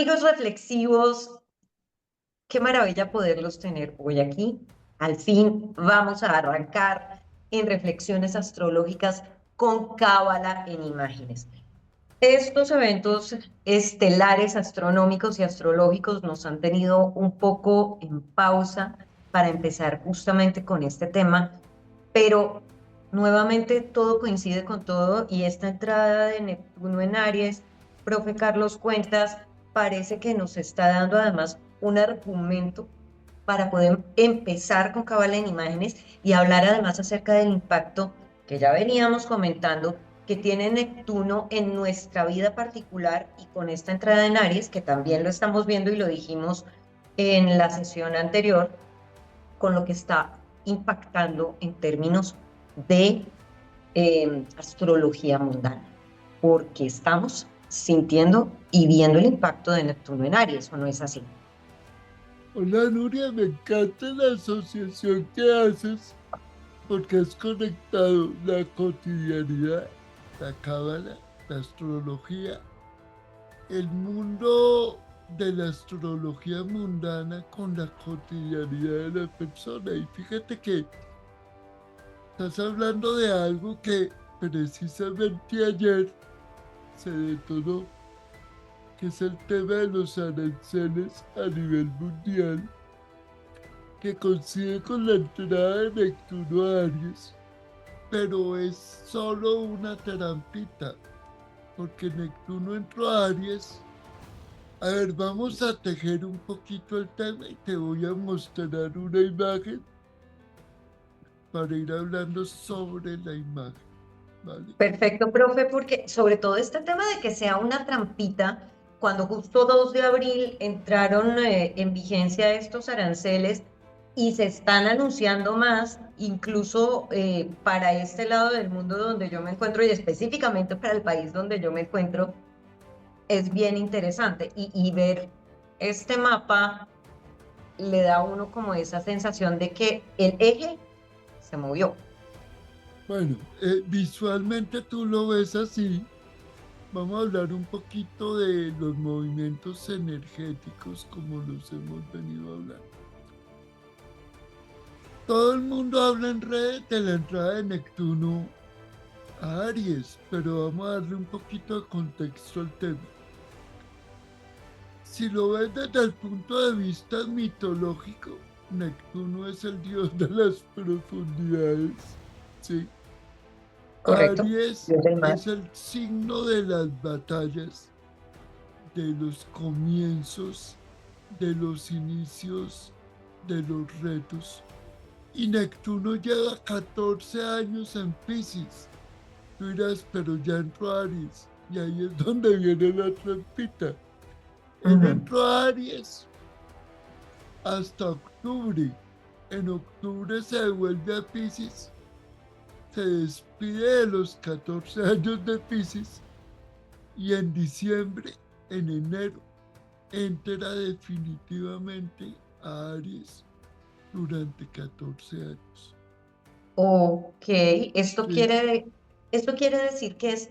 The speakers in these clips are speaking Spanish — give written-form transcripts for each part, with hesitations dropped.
Amigos reflexivos, qué maravilla poderlos tener hoy aquí. Al fin vamos a arrancar en reflexiones astrológicas con cábala en imágenes. Estos eventos estelares astronómicos y astrológicos nos han tenido un poco en pausa para empezar justamente con este tema, pero nuevamente todo coincide con todo y esta entrada de Neptuno en Aries, profe Carlos Cuentas, parece que nos está dando además un argumento para poder empezar con Cábala en imágenes y hablar además acerca del impacto que ya veníamos comentando que tiene Neptuno en nuestra vida particular y con esta entrada en Aries, que también lo estamos viendo y lo dijimos en la sesión anterior, con lo que está impactando en términos de astrología mundana, porque estamos sintiendo y viendo el impacto de Neptuno en Aries, ¿o no es así? Hola Nuria, me encanta la asociación que haces porque has conectado la cotidianidad, la cábala, la astrología, el mundo de la astrología mundana con la cotidianidad de la persona. Y fíjate que estás hablando de algo que precisamente ayer se detonó, que es el tema de los aranceles a nivel mundial que coincide con la entrada de Neptuno a Aries, pero es solo una trampita, porque Neptuno entró a Aries. A ver, vamos a tejer un poquito el tema y te voy a mostrar una imagen para ir hablando sobre la imagen, ¿vale? Perfecto, profe, porque sobre todo este tema de que sea una trampita, cuando justo 2 de abril entraron en vigencia estos aranceles y se están anunciando más, incluso para este lado del mundo donde yo me encuentro y específicamente para el país donde yo me encuentro, es bien interesante. Y ver este mapa le da a uno como esa sensación de que el eje se movió. Bueno, visualmente tú lo ves así. Vamos a hablar un poquito de los movimientos energéticos como los hemos venido hablando. Todo el mundo habla en redes de la entrada de Neptuno a Aries, pero vamos a darle un poquito de contexto al tema. Si lo ves desde el punto de vista mitológico, Neptuno es el dios de las profundidades, ¿sí? Correcto, Aries Dios del mar. es el signo de las batallas, de los comienzos, de los inicios, de los retos. Y Neptuno lleva 14 años en Piscis. Tú dirás, pero ya entró Aries. Y ahí es donde viene la trampita. Él Ujú. entró a Aries hasta octubre. En octubre se devuelve a Piscis. Se despide de los 14 años de Piscis. Y en diciembre, en enero, entra definitivamente a Aries durante 14 años. Ok, Sí. esto quiere decir que es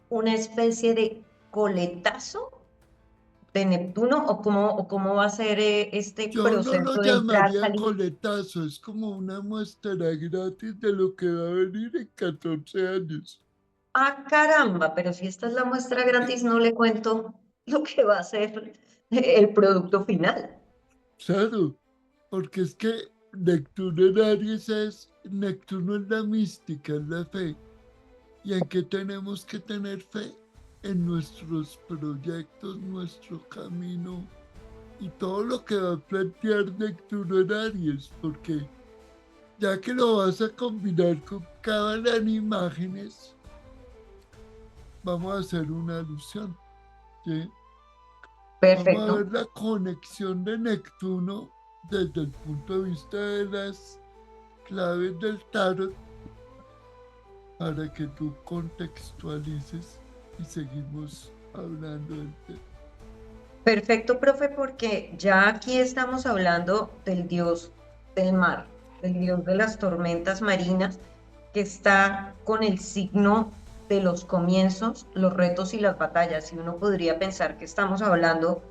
una especie de coletazo de Neptuno o cómo va a ser este Yo no lo proceso de entrar, llamaría salir. coletazo, es como una muestra gratis de lo que va a venir en 14 años. Ah, caramba, pero si esta es la muestra gratis, no le cuento lo que va a ser el producto final. Claro, porque es que Neptuno en Aries es, Neptuno es la mística, es la fe. ¿Y en qué tenemos que tener fe? En nuestros proyectos, nuestro camino y todo lo que va a plantear Neptuno en Aries, porque ya que lo vas a combinar con cada en imágenes, vamos a hacer una alusión, ¿sí? Vamos a ver Perfecto. la conexión de Neptuno desde el punto de vista de las claves del tarot para que tú contextualices y seguimos hablando del tema. Perfecto, profe, porque ya aquí estamos hablando del dios del mar, del dios de las tormentas marinas, que está con el signo de los comienzos, los retos y las batallas. Y uno podría pensar que estamos hablando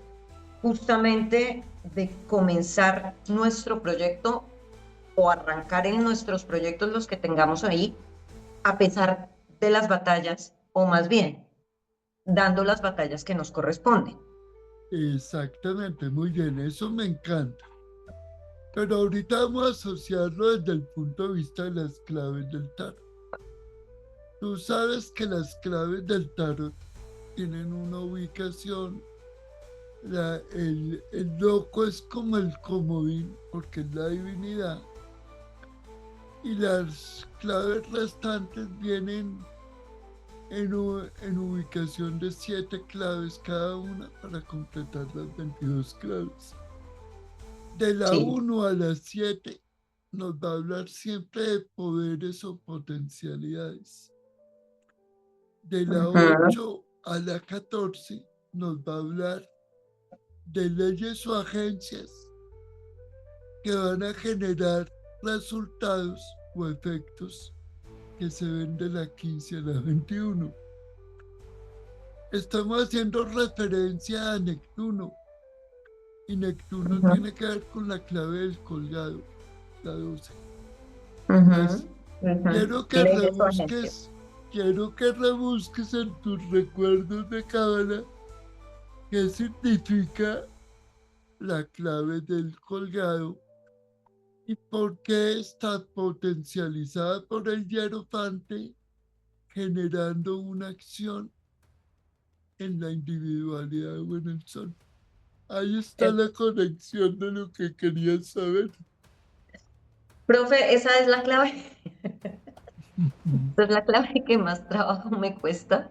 justamente de comenzar nuestro proyecto o arrancar en nuestros proyectos los que tengamos ahí, a pesar de las batallas, o más bien, dando las batallas que nos corresponden. Exactamente, muy bien, eso me encanta. Pero ahorita vamos a asociarlo desde el punto de vista de las claves del tarot. Tú sabes que las claves del tarot tienen una ubicación. El loco es como el comodín, porque es la divinidad. Y las claves restantes vienen en ubicación de 7 claves cada una para completar las 22 claves. De la Sí. 1 a la 7 nos va a hablar siempre de poderes o potencialidades. De la Ujú. 8 a la 14 nos va a hablar de leyes o agencias que van a generar resultados o efectos que se ven de la 15 a la 21. Estamos haciendo referencia a Neptuno y Neptuno Ujú. tiene que ver con la clave del colgado, la 12. Entonces, Ujú. Ujú. quiero que Leyes o agencias. rebusques, quiero que rebusques en tus recuerdos de Cábala qué significa la clave del colgado y por qué está potencializada por el hierofante generando una acción en la individualidad o en el sol. Ahí está Eh, la conexión de lo que querías saber. Profe, esa es la clave. Esa es la clave que más trabajo me cuesta,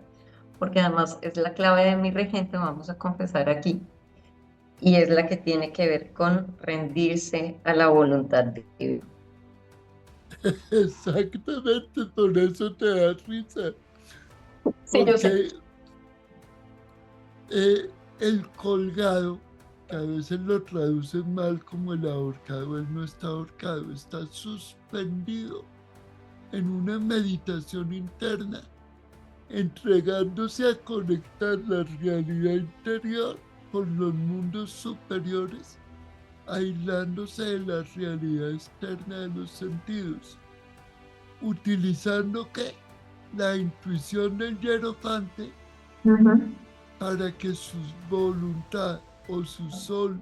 porque además es la clave de mi regente, vamos a confesar aquí, y es la que tiene que ver con rendirse a la voluntad de Dios. Exactamente, por eso te da risa. Sí, yo sé. Porque eh, el colgado, que a veces lo traducen mal como el ahorcado, él no está ahorcado, está suspendido en una meditación interna, entregándose a conectar la realidad interior con los mundos superiores, aislándose de la realidad externa de los sentidos, utilizando que la intuición del hierofante Ujú. para que su voluntad o su sol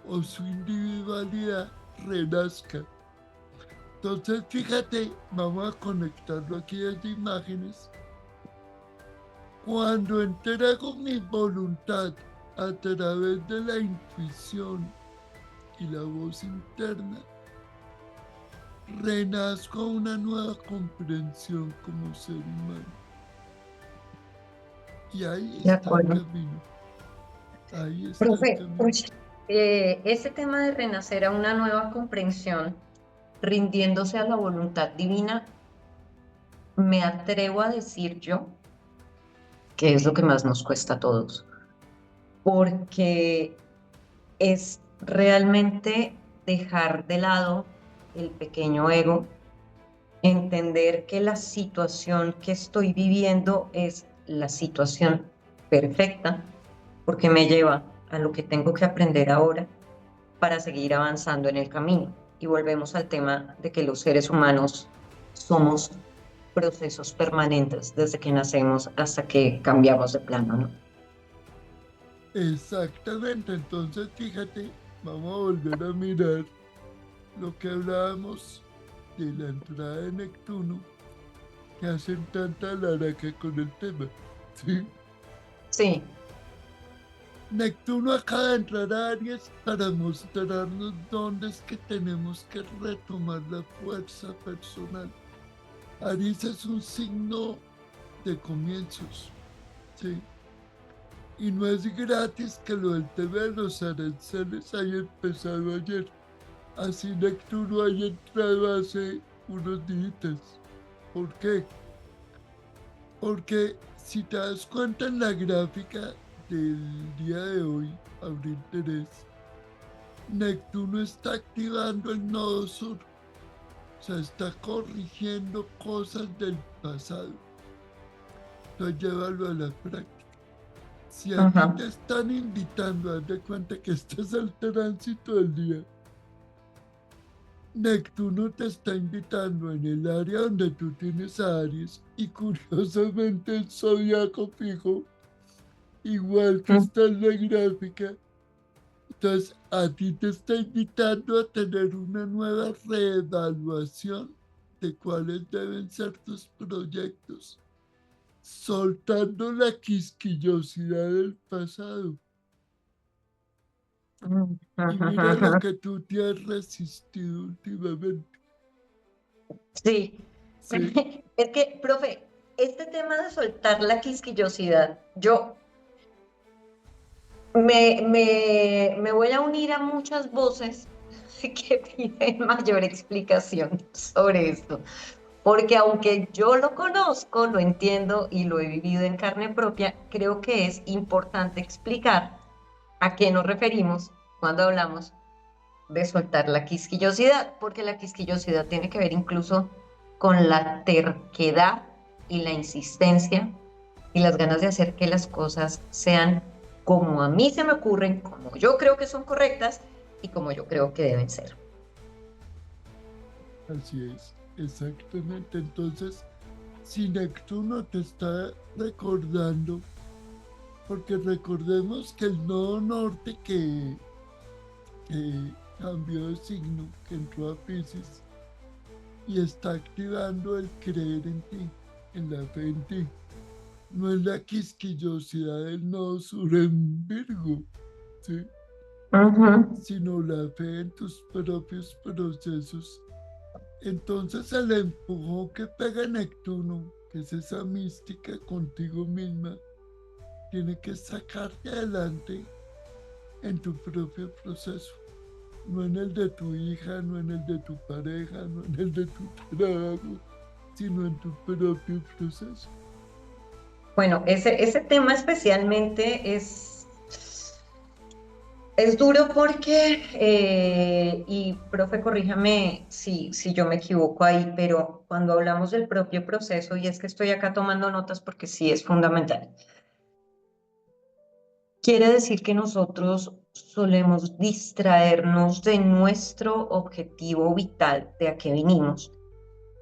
o su individualidad renazca. Entonces, fíjate, vamos a conectarlo aquí desde imágenes. Cuando entrego mi voluntad a través de la intuición y la voz interna, renazco a una nueva comprensión como ser humano. Y ahí De está el acuerdo. camino. Ahí está el Profe, camino. oye, ese tema de renacer a una nueva comprensión, rindiéndose a la voluntad divina, me atrevo a decir yo que es lo que más nos cuesta a todos, porque es realmente dejar de lado el pequeño ego, entender que la situación que estoy viviendo es la situación perfecta, porque me lleva a lo que tengo que aprender ahora para seguir avanzando en el camino. Y volvemos al tema de que los seres humanos somos procesos permanentes desde que nacemos hasta que cambiamos de plano, ¿no? Exactamente, entonces fíjate, vamos a volver a mirar lo que hablábamos de la entrada de Neptuno, que hacen tanta laraca con el tema. ¿Sí? Sí, Neptuno acaba de entrar a Aries para mostrarnos dónde es que tenemos que retomar la fuerza personal. Aries es un signo de comienzos, ¿sí? Y no es gratis que lo del tema de los aranceles haya empezado ayer. Así Neptuno haya entrado hace unos días. ¿Por qué? Porque si te das cuenta en la gráfica del día de hoy, abril 3, Neptuno está activando el nodo sur. O sea, está corrigiendo cosas del pasado. Entonces llévalo a la práctica. Si a ti Ajá. te están invitando, haz de cuenta que estás al tránsito del día, Neptuno te está invitando en el área donde tú tienes a Aries y curiosamente el zodiaco fijo, igual que Mm, está en la gráfica. Entonces, a ti te está invitando a tener una nueva reevaluación de cuáles deben ser tus proyectos, soltando la quisquillosidad del pasado. Y ajá, mira lo ajá. que tú te has resistido últimamente, Sí. ¿sí? Es que, profe, este tema de soltar la quisquillosidad, yo me voy a unir a muchas voces que piden mayor explicación sobre esto, porque aunque yo lo conozco, lo entiendo y lo he vivido en carne propia, creo que es importante explicar a qué nos referimos cuando hablamos de soltar la quisquillosidad, porque la quisquillosidad tiene que ver incluso con la terquedad y la insistencia y las ganas de hacer que las cosas sean como a mí se me ocurren, como yo creo que son correctas y como yo creo que deben ser. Así es, exactamente. Entonces, si Neptuno te está recordando, porque recordemos que el nodo norte que cambió de signo, que entró a Pisces y está activando el creer en ti, en la fe en ti. No es la quisquillosidad del nodo sur en Virgo, ¿sí? Ujú. Sino la fe en tus propios procesos. Entonces el empujón que pega Neptuno, que es esa mística contigo misma, tiene que sacarte adelante en tu propio proceso, no en el de tu hija, no en el de tu pareja, no en el de tu trabajo, sino en tu propio proceso. Bueno, ese tema especialmente es duro porque, y profe, corríjame si yo me equivoco ahí, pero cuando hablamos del propio proceso, y es que estoy acá tomando notas porque sí es fundamental, quiere decir que nosotros solemos distraernos de nuestro objetivo vital, de a qué vinimos,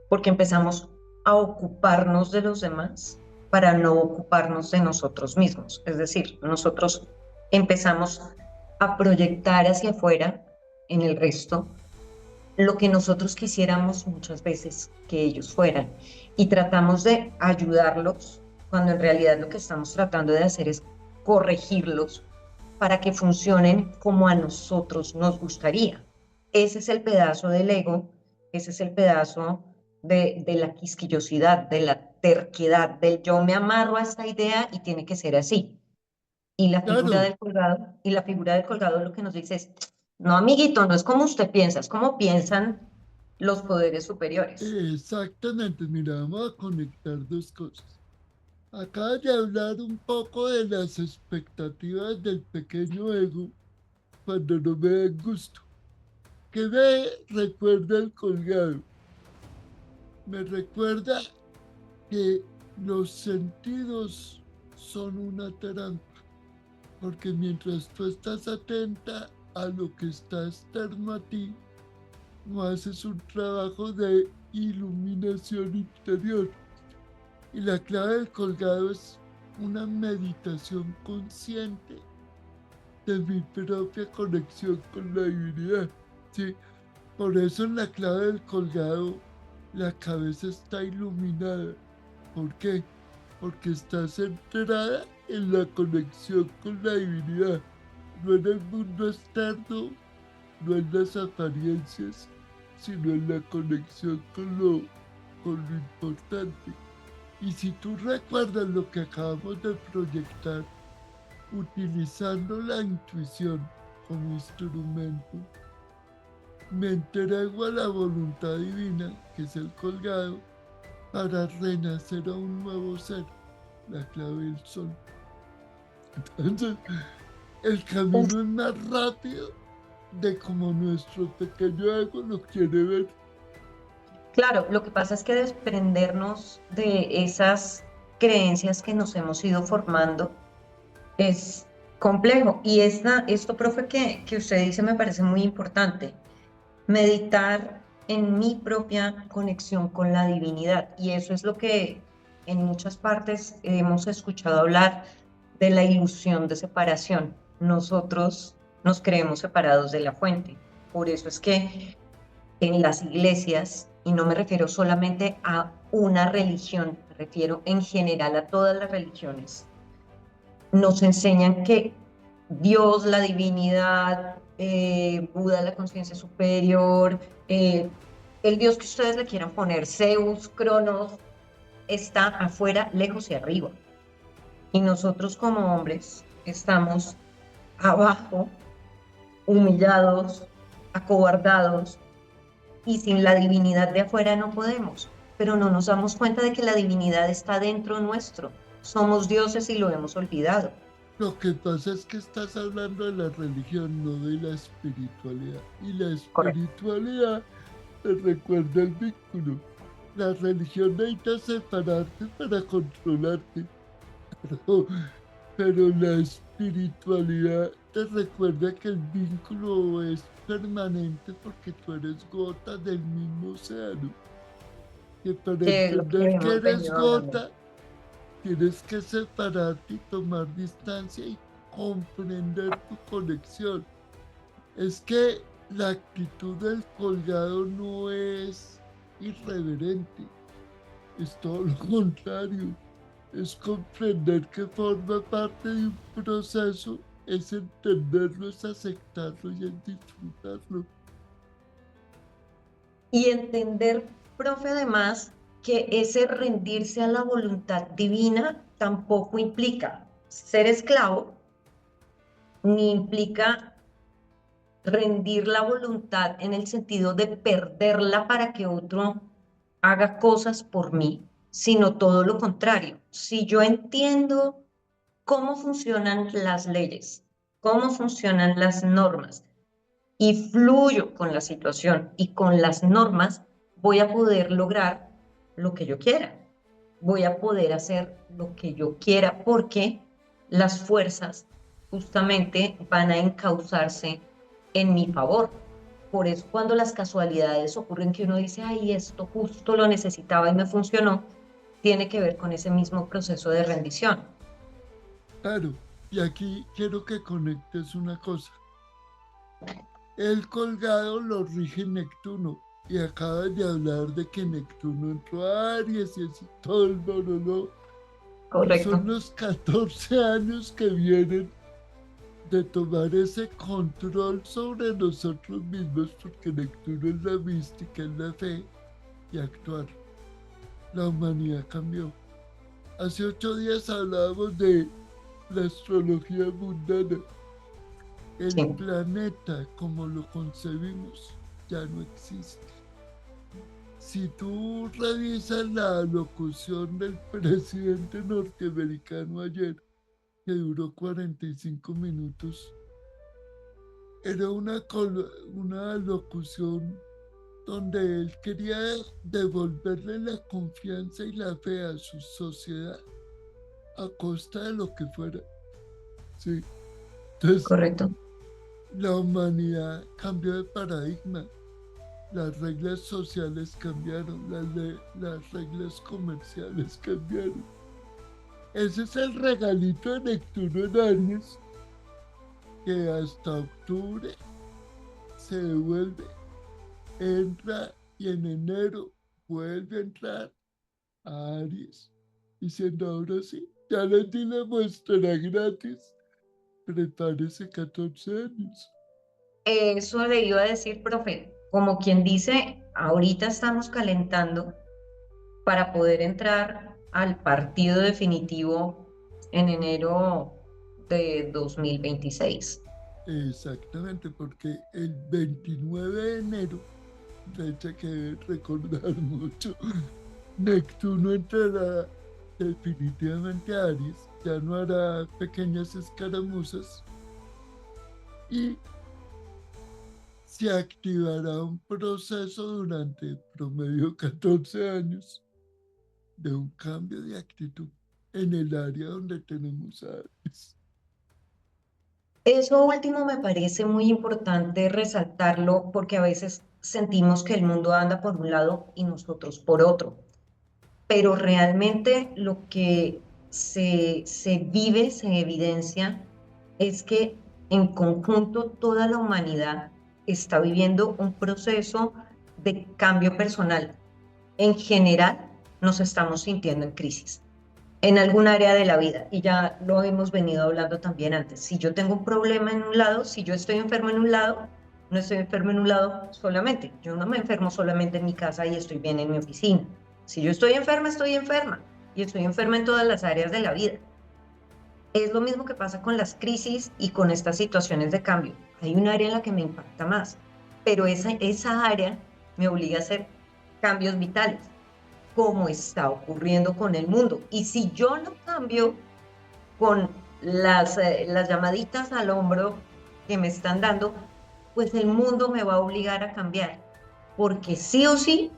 porque empezamos a ocuparnos de los demás para no ocuparnos de nosotros mismos. Es decir, nosotros empezamos a proyectar hacia afuera en el resto lo que nosotros quisiéramos muchas veces que ellos fueran y tratamos de ayudarlos cuando en realidad lo que estamos tratando de hacer es corregirlos para que funcionen como a nosotros nos gustaría. Ese es el pedazo del ego, ese es el pedazo de la quisquillosidad, de la terquedad, del yo me amarro a esta idea y tiene que ser así. Y la figura Claro, del colgado, y la figura del colgado lo que nos dice es, no, amiguito, no es como usted piensa, es como piensan los poderes superiores. exactamente. Mira, vamos a conectar dos cosas. Acabas de hablar un poco de las expectativas del pequeño ego cuando no me den gusto. ¿Qué me recuerda el colgado? Me recuerda que los sentidos son una trampa, porque mientras tú estás atenta a lo que está externo a ti, no haces un trabajo de iluminación interior. Y la clave del colgado es una meditación consciente de mi propia conexión con la divinidad. ¿Sí? Por eso en la clave del colgado la cabeza está iluminada. ¿Por qué? Porque está centrada en la conexión con la divinidad, no en el mundo externo, no en las apariencias, sino en la conexión con lo importante. Y si tú recuerdas lo que acabamos de proyectar, utilizando la intuición como instrumento, me entrego a la voluntad divina, que es el colgado, para renacer a un nuevo ser, la clave del sol. Entonces, el Uf, camino es más rápido de como nuestro pequeño ego lo quiere ver. claro, lo que pasa es que desprendernos de esas creencias que nos hemos ido formando Es complejo. Y esto, profe, que usted dice me parece muy importante. Meditar en mi propia conexión con la divinidad. Y eso es lo que en muchas partes hemos escuchado hablar de la ilusión de separación. Nosotros nos creemos separados de la fuente. Por eso es que en las iglesias, y no me refiero solamente a una religión, me refiero en general a todas las religiones, nos enseñan que Dios, la divinidad, Buda, la conciencia superior, el Dios que ustedes le quieran poner, Zeus, Cronos, está afuera, lejos y arriba. Y nosotros como hombres estamos abajo, humillados, acobardados, y sin la divinidad de afuera no podemos. Pero no nos damos cuenta de que la divinidad está dentro nuestro. Somos dioses y lo hemos olvidado. Lo que pasa es que estás hablando de la religión, no de la espiritualidad. Y la Correcto. espiritualidad te recuerda el vínculo. La religión necesita separarte para controlarte, pero, pero la espiritualidad te recuerda que el vínculo es permanente porque tú eres gota del mismo océano. Que para Que es lo que entender que hemos eres venido hablando. gota, tienes que separarte y tomar distancia y comprender tu conexión. Es que la actitud del colgado no es irreverente, es todo lo contrario. Es comprender que forma parte de un proceso, es entenderlo, es aceptarlo y es disfrutarlo. Y entender, profe, además, que ese rendirse a la voluntad divina tampoco implica ser esclavo, ni implica rendir la voluntad en el sentido de perderla para que otro haga cosas por mí, sino todo lo contrario. Si yo entiendo cómo funcionan las leyes, cómo funcionan las normas, y fluyo con la situación y con las normas, voy a poder lograr lo que yo quiera. Voy a poder hacer lo que yo quiera porque las fuerzas justamente van a encauzarse en mi favor. Por eso cuando las casualidades ocurren que uno dice, ay, esto justo lo necesitaba y me funcionó, tiene que ver con ese mismo proceso de rendición. Claro, y aquí quiero que conectes una cosa. El colgado lo rige Neptuno. Y acabas de hablar de que Neptuno entró a Aries y así todo el monólogo. Y Correcto. son los 14 años que vienen de tomar ese control sobre nosotros mismos, porque Neptuno es la mística, es la fe y actuar. La humanidad cambió. Hace 8 días hablábamos de la astrología mundana. El Sí. planeta como lo concebimos ya no existe. Si tú revisas la locución del presidente norteamericano ayer, que duró 45 minutos, era una locución donde él quería devolverle la confianza y la fe a su sociedad a costa de lo que fuera. Sí. Entonces, Correcto. la humanidad cambió de paradigma. Las reglas sociales cambiaron, las reglas comerciales cambiaron. Ese es el regalito de Neptuno en Aries, que hasta octubre se devuelve, entra y en enero vuelve a entrar a Aries, diciendo ahora sí, ya les di la muestra gratis, prepárese 14 años. Eso le iba a decir, profe, como quien dice, ahorita estamos calentando para poder entrar al partido definitivo en enero de 2026. Exactamente, porque el 29 de enero, fecha que recordar mucho, Neptuno entrará definitivamente a Aries, ya no hará pequeñas escaramuzas y se activará un proceso durante promedio 14 años de un cambio de actitud en el área donde tenemos a Aries. Eso último me parece muy importante resaltarlo porque a veces sentimos que el mundo anda por un lado y nosotros por otro, pero realmente lo que se vive, se evidencia, es que en conjunto toda la humanidad está viviendo un proceso de cambio personal. En general, nos estamos sintiendo en crisis en algún área de la vida, y ya lo hemos venido hablando también antes. Si yo tengo un problema en un lado, si yo estoy enfermo en un lado, no estoy enfermo en un lado solamente. Yo no me enfermo solamente en mi casa y estoy bien en mi oficina. Si yo estoy enferma y estoy enferma en todas las áreas de la vida. Es lo mismo que pasa con las crisis y con estas situaciones de cambio. Hay un área en la que me impacta más, pero esa área me obliga a hacer cambios vitales, como está ocurriendo con el mundo. Y si yo no cambio con las llamaditas al hombro que me están dando, pues el mundo me va a obligar a cambiar, porque sí o sí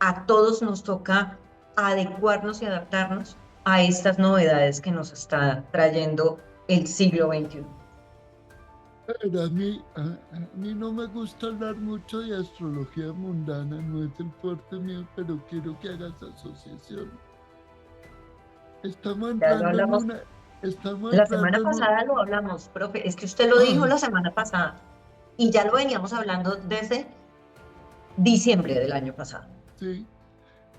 a todos nos toca adecuarnos y adaptarnos a estas novedades que nos está trayendo el siglo XXI. Pero a mí no me gusta hablar mucho de astrología mundana, no es el fuerte mío, pero quiero que hagas asociación. Estamos Ya lo entrando en hablamos, una, estamos la semana entrando en un, pasada lo hablamos, profe, es que usted lo dijo ah, la semana pasada y ya lo veníamos hablando desde diciembre del año pasado. sí.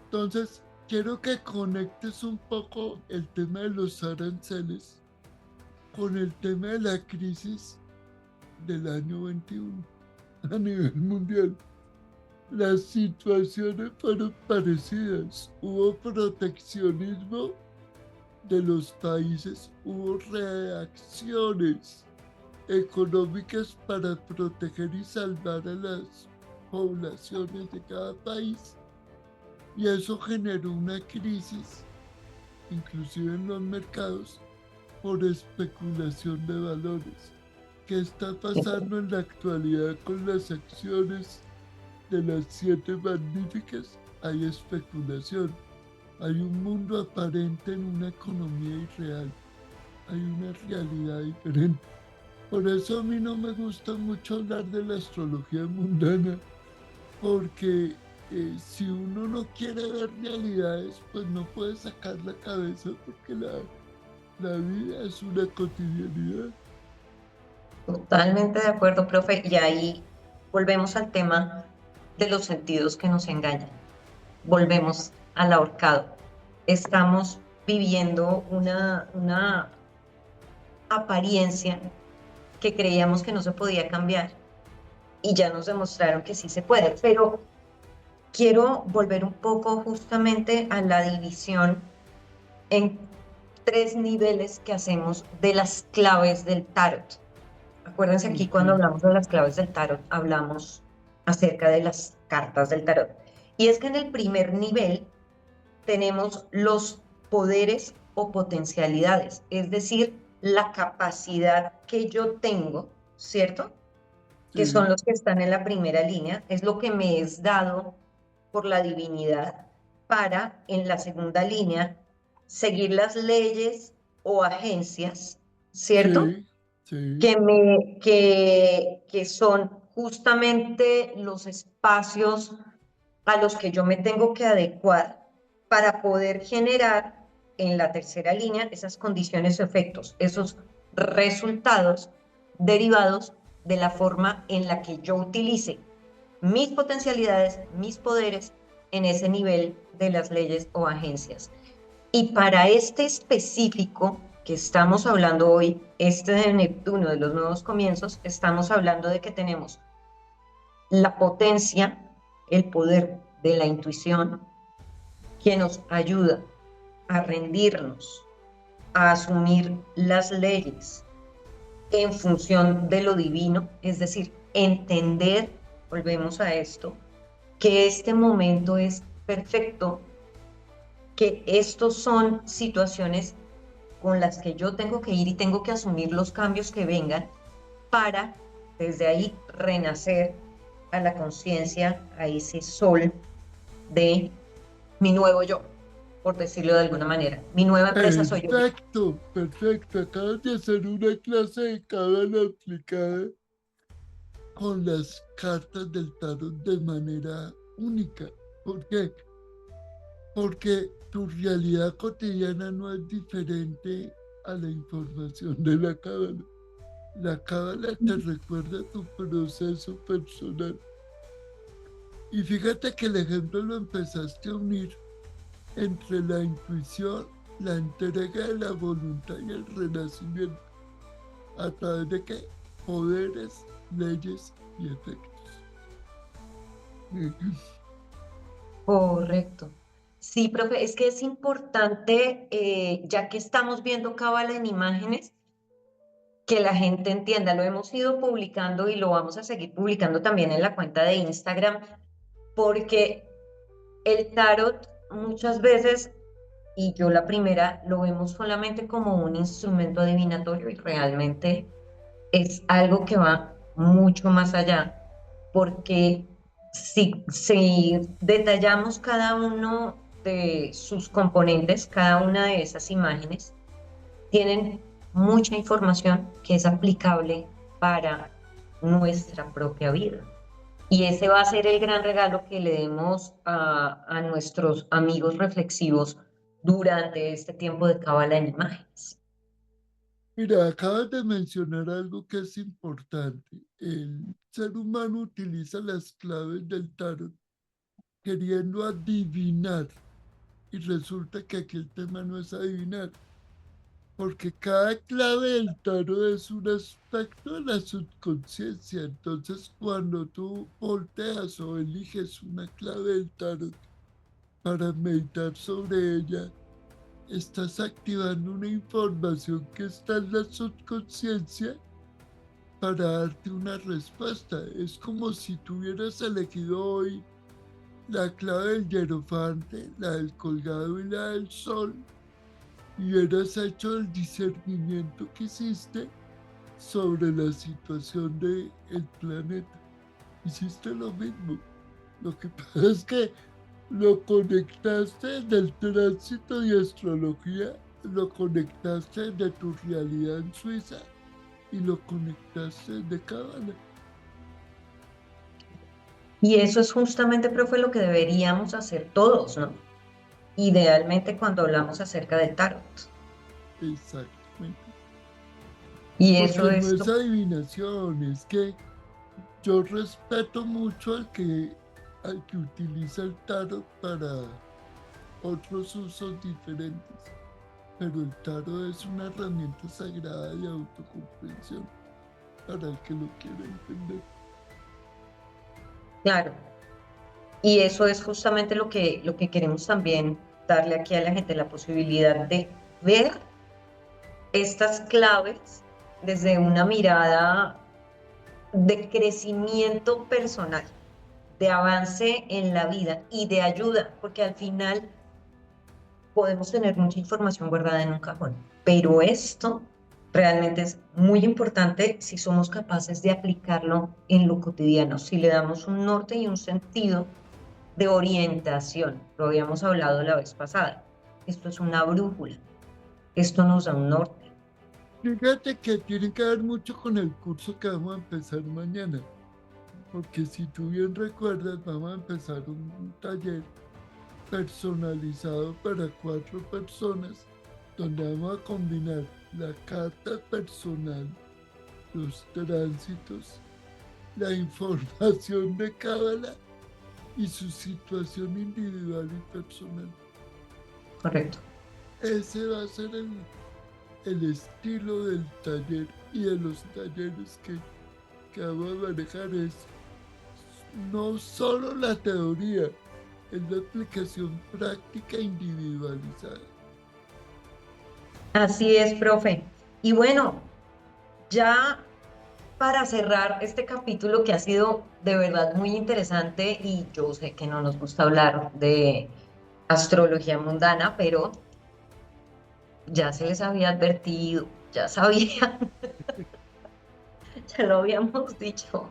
Entonces, quiero que conectes un poco el tema de los aranceles con el tema de la crisis del año 21 a nivel mundial. Las situaciones fueron parecidas. Hubo proteccionismo de los países, hubo reacciones económicas para proteger y salvar a las poblaciones de cada país. Y eso generó una crisis, inclusive en los mercados, por especulación de valores. ¿Qué está pasando en la actualidad con las acciones de las siete magníficas? Hay especulación. Hay un mundo aparente en una economía irreal. Hay una realidad diferente. Por eso a mí no me gusta mucho hablar de la astrología mundana, porque si uno no quiere ver realidades, pues no puede sacar la cabeza, porque la vida es una cotidianidad. Totalmente de acuerdo, profe. Y ahí volvemos al tema de los sentidos que nos engañan. Volvemos al ahorcado. Estamos viviendo una apariencia que creíamos que no se podía cambiar y ya nos demostraron que sí se puede. Pero quiero volver un poco justamente a la división en tres niveles que hacemos de las claves del tarot. Acuérdense aquí Ok, cuando hablamos de las claves del tarot, hablamos acerca de las cartas del tarot. Y es que en el primer nivel tenemos los poderes o potencialidades, es decir, la capacidad que yo tengo, ¿cierto? Que son sí, los que están en la primera línea, es lo que me es dado por la divinidad para, en la segunda línea, seguir las leyes o agencias, ¿cierto? sí, sí, Que son justamente los espacios a los que yo me tengo que adecuar para poder generar en la tercera línea esas condiciones o efectos, esos resultados derivados de la forma en la que yo utilice mis potencialidades, mis poderes en ese nivel de las leyes o agencias. Y para este específico que estamos hablando hoy, este de Neptuno, de los nuevos comienzos, estamos hablando de que tenemos la potencia, el poder de la intuición, que nos ayuda a rendirnos, a asumir las leyes en función de lo divino, es decir, entender, volvemos a esto, que este momento es perfecto, que estos son situaciones con las que yo tengo que ir y tengo que asumir los cambios que vengan para desde ahí renacer a la conciencia, a ese sol de mi nuevo yo. por decirlo de alguna manera. Mi nueva empresa soy yo misma. Perfecto, perfecto. Acabas de hacer una clase de cábala aplicada con las cartas del tarot de manera única. ¿Por qué? Porque tu realidad cotidiana no es diferente a la información de la cábala. La cábala te recuerda tu proceso personal. Y fíjate que el ejemplo lo empezaste a unir entre la intuición, la entrega de la voluntad y el renacimiento. ¿A través de qué? Poderes, leyes y efectos. Correcto. Sí, profe, es que es importante, ya que estamos viendo cábala en imágenes, que la gente entienda. Lo hemos ido publicando y lo vamos a seguir publicando también en la cuenta de Instagram, porque el tarot muchas veces, y yo la primera, lo vemos solamente como un instrumento adivinatorio y realmente es algo que va mucho más allá, porque si detallamos cada uno de sus componentes, cada una de esas imágenes, tienen mucha información que es aplicable para nuestra propia vida. Y ese va a ser el gran regalo que le demos a nuestros amigos reflexivos durante este tiempo de cábala en imágenes. Mira, acabas de mencionar algo que es importante. El ser humano utiliza las claves del tarot queriendo adivinar y resulta que aquí el tema no es adivinar, porque cada clave del tarot es un aspecto de la subconsciencia. Entonces, cuando tú volteas o eliges una clave del tarot para meditar sobre ella, estás activando una información que está en la subconsciencia para darte una respuesta. Es como si tú hubieras elegido hoy la clave del hierofante, la del colgado y la del sol, y hubieras hecho el discernimiento que hiciste sobre la situación del planeta. Hiciste lo mismo. Lo que pasa es que lo conectaste del tránsito y astrología, lo conectaste de tu realidad en Suiza y lo conectaste de Cábala. Y eso es justamente, profe, lo que deberíamos hacer todos, ¿no? Idealmente cuando hablamos acerca del tarot. Exactamente. Y eso Porque no es es adivinación, es que yo respeto mucho al que utiliza el tarot para otros usos diferentes, pero el tarot es una herramienta sagrada de autocomprensión para el que lo quiera entender. claro. Y eso es justamente lo que queremos también darle aquí a la gente, la posibilidad de ver estas claves desde una mirada de crecimiento personal, de avance en la vida y de ayuda, porque al final podemos tener mucha información guardada en un cajón, pero esto realmente es muy importante si somos capaces de aplicarlo en lo cotidiano, si le damos un norte y un sentido de orientación. Lo habíamos hablado la vez pasada. Esto es una brújula, esto nos da un norte. Fíjate que tiene que ver mucho con el curso que vamos a empezar mañana, porque si tú bien recuerdas, vamos a empezar un taller personalizado para 4 personas, donde vamos a combinar la carta personal, los tránsitos, la información de Cábala y su situación individual y personal. Correcto. Ese va a ser el estilo del taller y de los talleres que vamos a manejar. Es no solo la teoría, es la aplicación práctica individualizada. Así es, profe. Y bueno, ya para cerrar este capítulo que ha sido de verdad muy interesante y yo sé que no nos gusta hablar de astrología mundana, pero ya se les había advertido, ya sabían, ya lo habíamos dicho.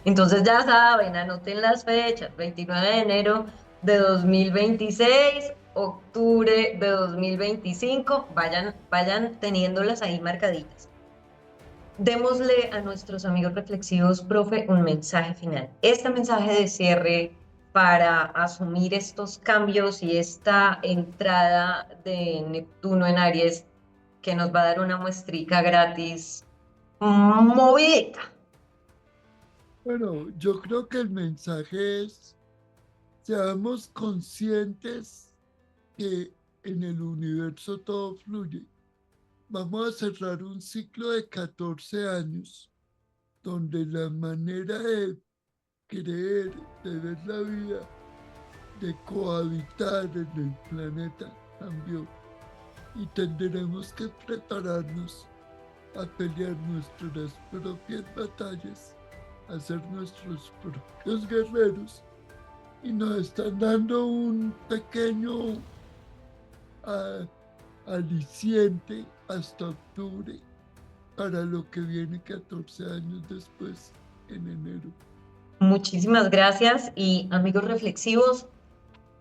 Entonces ya saben, anoten las fechas, 29 de enero de 2026, octubre de 2025. Vayan teniéndolas ahí marcaditas. Démosle a nuestros amigos reflexivos, profe, un mensaje final. Este mensaje de cierre para asumir estos cambios y esta entrada de Neptuno en Aries que nos va a dar una muestrica gratis movidita. Bueno, yo creo que el mensaje es, seamos conscientes que en el universo todo fluye. Vamos a cerrar un ciclo de 14 años donde la manera de creer, de ver la vida, de cohabitar en el planeta cambió y tendremos que prepararnos a pelear nuestras propias batallas, a ser nuestros propios guerreros y nos están dando un pequeño aliciente hasta octubre para lo que viene 14 años después, en enero. Muchísimas gracias y amigos reflexivos,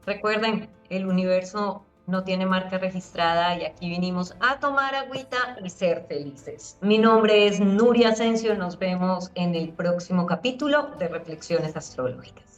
recuerden, el universo no tiene marca registrada y aquí vinimos a tomar agüita y ser felices. Mi nombre es Nuria Asensio, nos vemos en el próximo capítulo de Reflexiones Astrológicas.